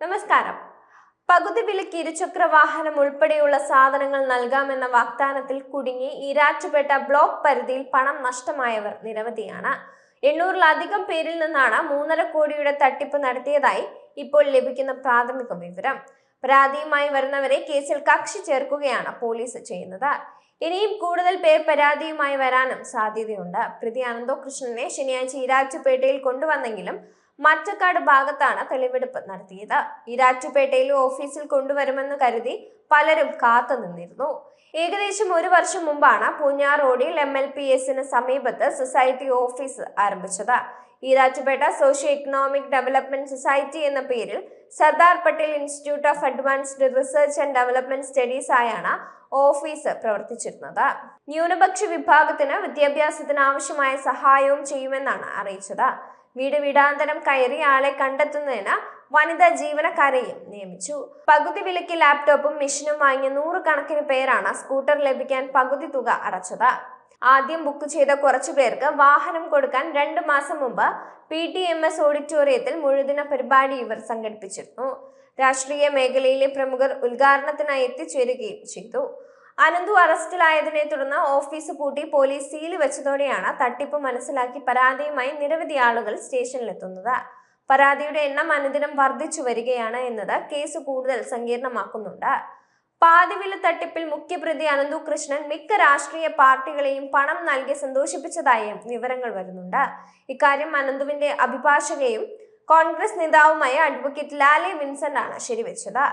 നമസ്കാരം. പകുതി വിലയ്ക്ക് ഇരുചക്ര വാഹനം ഉൾപ്പെടെയുള്ള സാധനങ്ങൾ നൽകാമെന്ന വാഗ്ദാനത്തിൽ കുടുങ്ങി ഈരാറ്റുപേട്ട ബ്ലോക്ക് പരിധിയിൽ പണം നഷ്ടമായവർ നിരവധിയാണ്. 800-ലധികം പേരിൽ നിന്നാണ് 3.5 കോടിയുടെ തട്ടിപ്പ് നടത്തിയതായി ഇപ്പോൾ ലഭിക്കുന്ന പ്രാഥമിക വിവരം. പരാതിയുമായി വരുന്നവരെ കേസിൽ കക്ഷി ചേർക്കുകയാണ് പോലീസ് ചെയ്യുന്നത്. ഇനിയും കൂടുതൽ പേർ പരാതിയുമായി വരാനും സാധ്യതയുണ്ട്. പ്രതി അനന്തകൃഷ്ണനെ ശനിയാഴ്ച ഈരാറ്റുപേട്ടയിൽ കൊണ്ടുവന്നെങ്കിലും മറ്റക്കാട് ഭാഗത്താണ് തെളിവെടുപ്പ് നടത്തിയത്. ഈരാറ്റുപേട്ടയിലെ ഓഫീസിൽ കൊണ്ടുവരുമെന്ന് കരുതി പലരും കാത്തു നിന്നിരുന്നു. ഏകദേശം 1 വർഷം മുമ്പാണ് പൂഞ്ഞാർ റോഡിൽ MLPSന് സമീപത്ത് സൊസൈറ്റി ഓഫീസ് ആരംഭിച്ചത്. Erattupetta socio economic development society എന്ന പേരിൽ Sardar Patel institute of advanced research and development studies ആയാണ് ഓഫീസ് പ്രവർത്തിച്ചിരുന്നത്. ന്യൂനപക്ഷ വിഭാഗത്തിന് വിദ്യാഭ്യാസത്തിന് ആവശ്യമായ സഹായവും ചെയ്യുമെന്നാണ് അറിയിച്ചത്. വീട് വീടാന്തരം കയറി ആളെ കണ്ടെത്തുന്നതിന് വനിതാ ജീവനക്കാരെയും നിയമിച്ചു. പകുതി വിലയ്ക്ക് ലാപ്ടോപ്പും മെഷീനും വാങ്ങിയ 100 കണക്കിന് പേരാണ് സ്കൂട്ടർ ലഭിക്കാൻ പകുതി തുക അടച്ചത്. ആദ്യം ബുക്ക് ചെയ്ത കുറച്ചു പേർക്ക് വാഹനം കൊടുക്കാൻ 2 മാസം മുമ്പ് PTMS ഓഡിറ്റോറിയത്തിൽ മുഴുദിന പരിപാടി ഇവർ സംഘടിപ്പിച്ചിരുന്നു. രാഷ്ട്രീയ മേഖലയിലെ പ്രമുഖർ ഉദ്ഘാടനത്തിനായി എത്തിച്ചേരുകയും ചെയ്തു. അനന്തു അറസ്റ്റിലായതിനെ തുടർന്ന് ഓഫീസ് പൂട്ടി പോലീസ് സീല് വെച്ചതോടെയാണ് തട്ടിപ്പ് മനസ്സിലാക്കി പരാതിയുമായി നിരവധി ആളുകൾ സ്റ്റേഷനിലെത്തുന്നത്. പരാതിയുടെ എണ്ണം അനുദിനം വർദ്ധിച്ചു വരികയാണ് എന്നത് കേസ് കൂടുതൽ സങ്കീർണമാക്കുന്നുണ്ട്. പാതിവില തട്ടിപ്പിൽ മുഖ്യപ്രതി അനന്തകൃഷ്ണൻ മിക്ക രാഷ്ട്രീയ പാർട്ടികളെയും പണം നൽകി സന്തോഷിപ്പിച്ചതായും വിവരങ്ങൾ വരുന്നുണ്ട്. ഇക്കാര്യം അനന്തുവിന്റെ അഭിഭാഷകയും കോൺഗ്രസ് നേതാവുമായ അഡ്വക്കേറ്റ് ലാലി വിൻസെന്റ് ആണ് ശരിവെച്ചത്.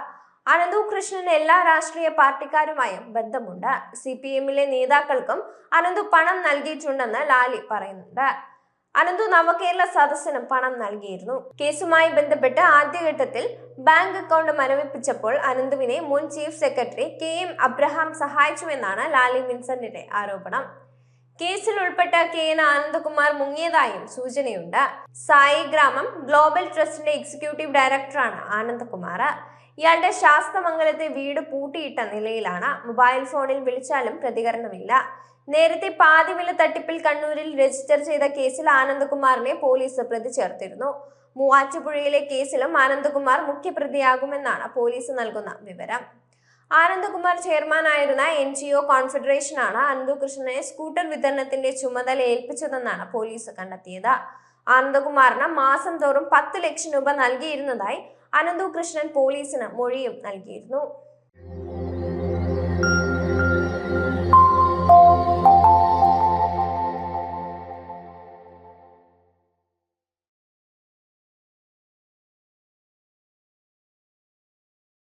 അനന്തകൃഷ്ണന് എല്ലാ രാഷ്ട്രീയ പാർട്ടിക്കാരുമായും ബന്ധമുണ്ട്. CPMലെ നേതാക്കൾക്കും അനന്തു പണം നൽകിയിട്ടുണ്ടെന്ന് ലാലി പറയുന്നുണ്ട്. അനന്തു നവകേരള സദസ്സിനും പണം നൽകിയിരുന്നു. കേസുമായി ബന്ധപ്പെട്ട് ആദ്യഘട്ടത്തിൽ ബാങ്ക് അക്കൗണ്ട് മരവിപ്പിച്ചപ്പോൾ അനന്തുവിനെ മുൻ ചീഫ് സെക്രട്ടറി KM അബ്രഹാം സഹായിച്ചുവെന്നാണ് ലാലി വിൻസെന്റിന്റെ ആരോപണം. കേസിൽ ഉൾപ്പെട്ട KN ആനന്ദകുമാർ മുങ്ങിയതായും സൂചനയുണ്ട്. സായി ഗ്രാമം ഗ്ലോബൽ ട്രസ്റ്റിന്റെ എക്സിക്യൂട്ടീവ് ഡയറക്ടറാണ് ആനന്ദകുമാർ. ഇയാളുടെ ശാസ്തമംഗലത്തെ വീട് പൂട്ടിയിട്ട നിലയിലാണ്. മൊബൈൽ ഫോണിൽ വിളിച്ചാലും പ്രതികരണമില്ല. നേരത്തെ പാതിവില തട്ടിപ്പിൽ കണ്ണൂരിൽ രജിസ്റ്റർ ചെയ്ത കേസിൽ ആനന്ദകുമാറിനെ പോലീസ് പ്രതി ചേർത്തിരുന്നു. മൂവാറ്റുപുഴയിലെ കേസിലും ആനന്ദകുമാർ മുഖ്യപ്രതിയാകുമെന്നാണ് പോലീസ് നൽകുന്ന വിവരം. ആനന്ദകുമാർ ചെയർമാനായിരുന്ന NGO കോൺഫെഡറേഷനാണ് അനന്തകൃഷ്ണനെ സ്കൂട്ടർ വിതരണത്തിന്റെ ചുമതല ഏൽപ്പിച്ചതെന്നാണ് പോലീസ് കണ്ടെത്തിയത്. ആനന്ദകുമാറിന് മാസം തോറും 10 ലക്ഷം രൂപ നൽകിയിരുന്നതായി അനന്തകൃഷ്ണൻ പോലീസിന് മൊഴിയും നൽകിയിരുന്നു.